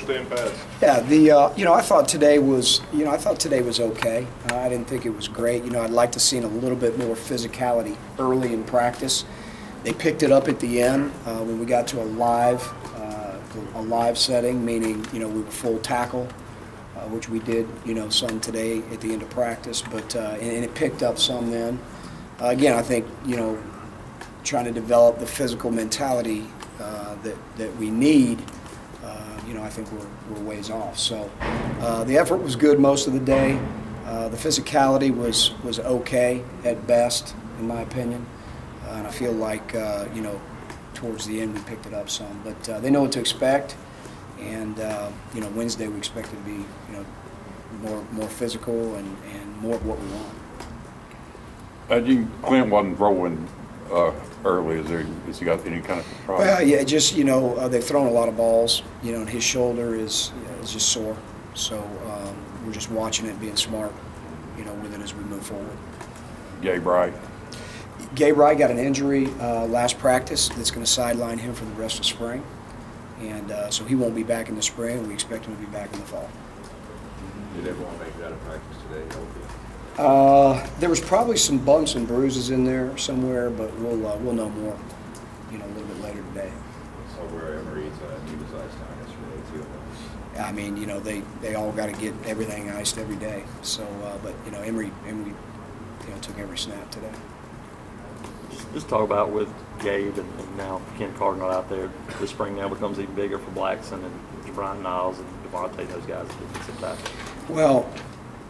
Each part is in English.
Stand pads. Yeah, I thought today was okay. I didn't think it was great. I'd like to see a little bit more physicality early in practice. They picked it up at the end when we got to a live setting, meaning we were full tackle, which we did some today at the end of practice. But and it picked up some then. Again, I think trying to develop the physical mentality that we need. I think we're ways off. So the effort was good most of the day. The physicality was okay at best, in my opinion. And I feel like towards the end we picked it up some. But they know what to expect. And Wednesday we expect it to be more physical and more of what we want. Clint wasn't throwing early. Has he got any kind of problem? Well, yeah, just they've thrown a lot of balls. And his shoulder is just sore. So we're just watching it, being smart, with it as we move forward. Gabe Wright. Gabe Wright got an injury last practice that's going to sideline him for the rest of spring, and so he won't be back in the spring. We expect him to be back in the fall. Did everyone make it out of practice today? There was probably some bumps and bruises in there somewhere, but we'll know more, a little bit later today. So where Emery's new ice time yesterday too. I mean, they all got to get everything iced every day. So, but Emery, took every snap today. Just talk about with Gabe and now Ken Cardinal out there. This spring now becomes even bigger for Blackson and Brian Niles and Devontae, those guys at defensive tackle. Well,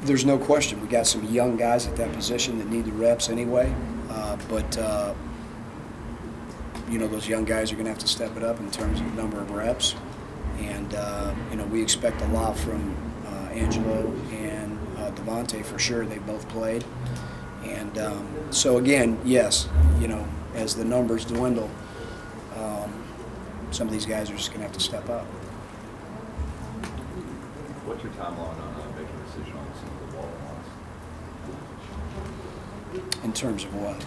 there's no question. We got some young guys at that position that need the reps anyway. But those young guys are going to have to step it up in terms of number of reps. And, we expect a lot from Angelo and Devontae for sure. They both played. And so, again, yes, as the numbers dwindle, some of these guys are just going to have to step up. What's your timeline on making a decision on some of the ball lines? In terms of what?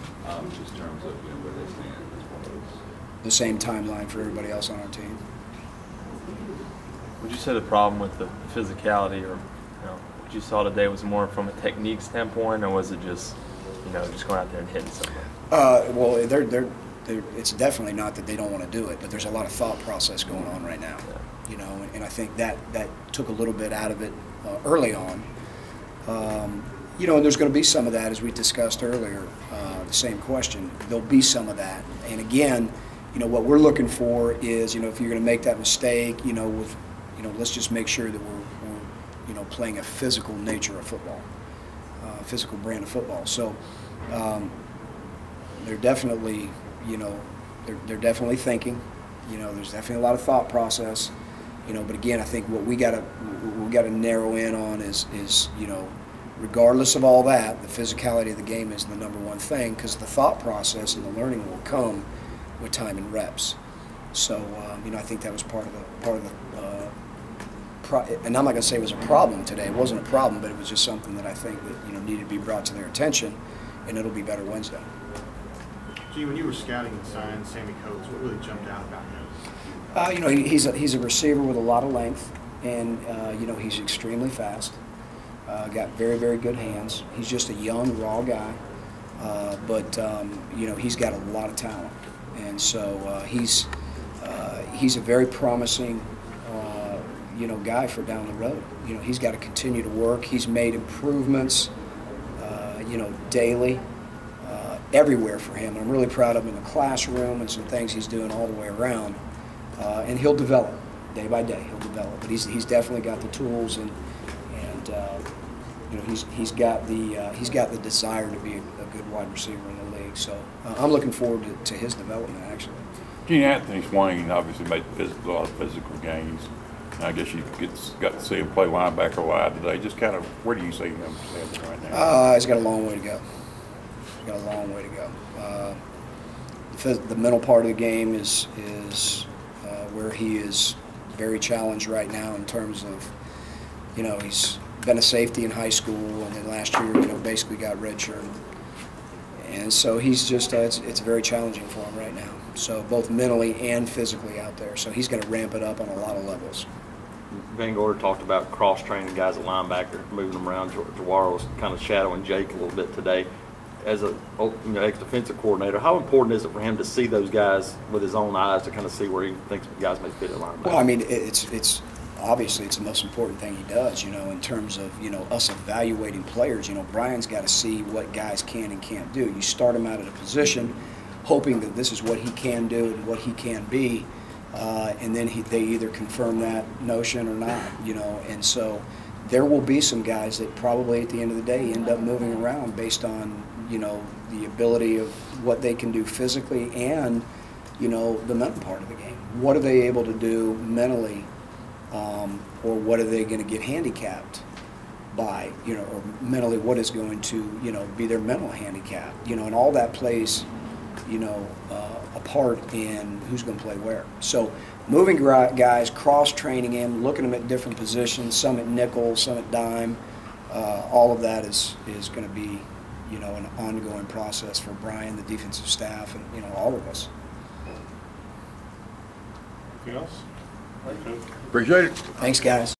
Just in terms of where they stand as one of those. The same timeline for everybody else on our team. Would you say the problem with the physicality, or what you saw today, was more from a technique standpoint, or was it just just going out there and hitting something? Well, it's definitely not that they don't want to do it, but there's a lot of thought process going on right now. Yeah. And I think that took a little bit out of it early on. And there's going to be some of that, as we discussed earlier, the same question. There'll be some of that. And again, what we're looking for is, if you're going to make that mistake, let's just make sure that we're playing a physical nature of football, physical brand of football. So they're definitely, they're definitely thinking. There's definitely a lot of thought process. But again, I think what we got to narrow in on is regardless of all that, the physicality of the game is the number one thing, because the thought process and the learning will come with time and reps. So I think that was part of the and I'm not going to say it was a problem today. It wasn't a problem, but it was just something that I think that needed to be brought to their attention, and it'll be better Wednesday. Gene, when you were scouting and signing Sammy Coates, what really jumped out about him? He's a receiver with a lot of length, and he's extremely fast. Got very, very good hands. He's just a young, raw guy, but he's got a lot of talent, and so he's a very promising guy for down the road. He's got to continue to work. He's made improvements, daily, everywhere for him. And I'm really proud of him in the classroom and some things he's doing all the way around. And he'll develop day by day. He'll develop, but he's definitely got the tools and he's got the desire to be a good wide receiver in the league. So I'm looking forward to his development actually. Gene Anthony Swain obviously made a lot of physical gains. I guess you got to see him play linebacker wide today. Just kind of, where do you see him standing right now? He's got a long way to go. The mental part of the game is where he is very challenged right now in terms of, he's been a safety in high school, and then last year, basically got redshirted. And so he's just, it's very challenging for him right now. So both mentally and physically out there. So he's going to ramp it up on a lot of levels. Vanguard talked about cross-training guys at linebacker, moving them around. Jawara was kind of shadowing Jake a little bit today. As a ex-defensive coordinator, how important is it for him to see those guys with his own eyes to kind of see where he thinks guys may fit at linebacker? Well, I mean, it's obviously it's the most important thing he does, in terms of, us evaluating players. Brian's got to see what guys can and can't do. You start him out at a position hoping that this is what he can do and what he can be, and then they either confirm that notion or not, and so there will be some guys that probably at the end of the day end up moving around based on, the ability of what they can do physically and, the mental part of the game. What are they able to do mentally, or what are they going to get handicapped by, or mentally what is going to, be their mental handicap, and all that plays, a part in who's going to play where. So moving guys, cross-training them, looking them at different positions, some at nickel, some at dime, all of that is going to be, an ongoing process for Brian, the defensive staff, and, all of us. Anything else? Appreciate it. Thanks, guys.